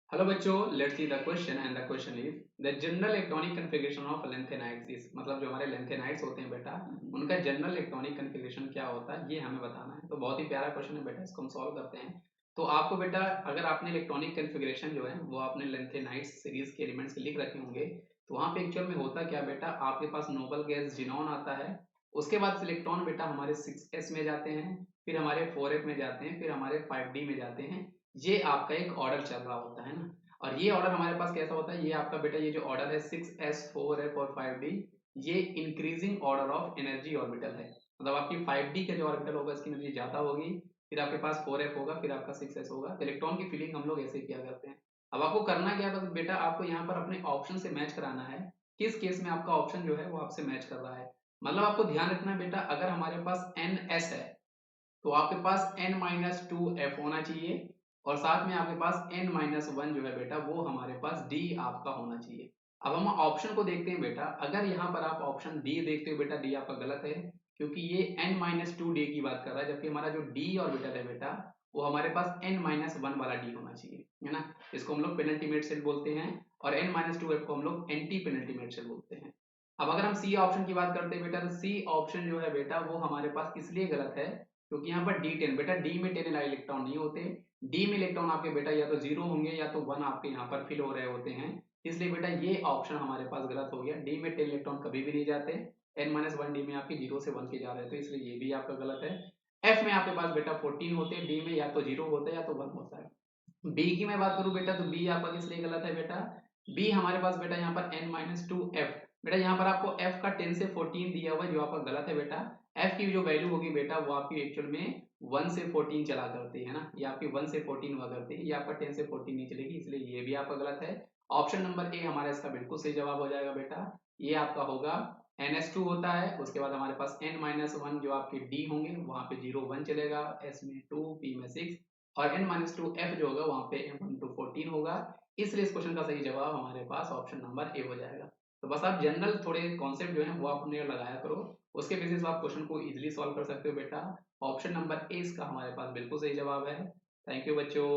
Hello बच्चों, let's see the question and the question is the general electronic configuration of lanthanides is मतलब जो हमारे lanthanides होते हैं बेटा, उनका जनरल इलेक्ट्रॉनिक कॉन्फ़िगरेशन क्या होता है ये हमें बताना है। तो बहुत ही प्यारा क्वेश्चन है बेटा, इसको हम सॉल्व करते हैं। तो आपको बेटा अगर आपने इलेक्ट्रॉनिक कॉन्फ़िगरेशन जो है वो आपने लैंथेनाइड्स सीरीज के एलिमेंट्स लिख रखे होंगे, तो वहाँ पे एक्चुअल में होता क्या बेटा, आपके पास नोबल गैस जिनॉन आता है। उसके बाद इलेक्ट्रॉन बेटा हमारे 6s में जाते हैं, फिर हमारे 4f में जाते हैं, फिर हमारे 5d में जाते हैं। ये आपका एक ऑर्डर चल रहा होता है ना। और ये ऑर्डर हमारे पास कैसा होता है, ये आपका बेटा ये जो ऑर्डर है 6s 4f और 5d, ये increasing order of energy orbital है। मतलब आपकी 5d का जो ऑर्बिटल होगा इसकी एनर्जी ज्यादा होगी, फिर आपके पास 4f होगा, फिर आपका 6s होगा। तो इलेक्ट्रॉन की फीलिंग हम लोग ऐसे किया करते हैं। अब आपको करना क्या है, बस बेटा आपको यहाँ पर अपने ऑप्शन से मैच कराना है, किस केस में आपका ऑप्शन जो है वो आपसे मैच कर रहा है। मतलब आपको ध्यान रखना है बेटा, अगर हमारे पास ns है तो आपके पास n-2f होना चाहिए, और साथ में आपके पास n-1 जो है बेटा वो हमारे पास d आपका होना चाहिए। अब हम ऑप्शन को देखते हैं बेटा, अगर यहाँ पर आप ऑप्शन डी देखते हो बेटा, डी आपका गलत है, क्योंकि ये n-2d की बात कर रहा है, जबकि हमारा जो d ऑर्बिटल है बेटा वो हमारे पास n-1 वाला d होना चाहिए, है ना। इसको हम लोग पेनल्टीमेट सेल बोलते हैं, और n-2f को हम लोग एंटी पेनल्टीमेट सेल बोलते हैं। अब अगर हम सी ऑप्शन की बात करते हैं बेटा, तो सी ऑप्शन जो है बेटा वो हमारे पास इसलिए गलत है क्योंकि यहाँ पर D10 बेटा, D में 10 इलेक्ट्रॉन नहीं होते। D में इलेक्ट्रॉन आपके बेटा या तो जीरो होंगे या तो 1 आपके यहाँ पर फिल हो रहे होते हैं। इसलिए बेटा ये ऑप्शन हमारे पास गलत हो गया, D में 10 इलेक्ट्रॉन कभी भी नहीं जाते। n-1 D में आपके 0 से 1 के जा रहे हैं, तो इसलिए ये भी आपका गलत है। F में आपके पास बेटा 14 होते हैं, D में या तो 0 होता है या तो 1 होता है। बी की मैं बात करूं बेटा, तो बी आपका किस लिए गलत है बेटा, बी हमारे पास बेटा यहाँ पर n-2f, बेटा यहाँ पर आपको f का 10 से 14 दिया हुआ है जो आपका गलत है बेटा। f की जो वैल्यू होगी बेटा वो आपकी एक्चुअल में 1 से 14 चला करती है ना, ये आपकी 1 से 14 हुआ करती है, ये आपका 10 से 14 नहीं चलेगी, इसलिए ये भी आपका गलत है। ऑप्शन नंबर ए हमारा इसका बिल्कुल सही जवाब हो जाएगा बेटा। ये आपका होगा ns2 होता है, उसके बाद हमारे पास n-1 जो आपके d होंगे वहां पे 0 1 चलेगा, s में 2 p में 6, और n-2f जो होगा वहां पे m1 to 14 होगा। इसलिए इस क्वेश्चन का सही जवाब हमारे पास ऑप्शन नंबर ए हो जाएगा। तो बस आप जनरल थोड़े कॉन्सेप्ट जो है वो आपने लगाया करो, उसके बेसिस आप क्वेश्चन को इजीली सॉल्व कर सकते हो बेटा। ऑप्शन नंबर ए इसका हमारे पास बिल्कुल सही जवाब है। थैंक यू बच्चों।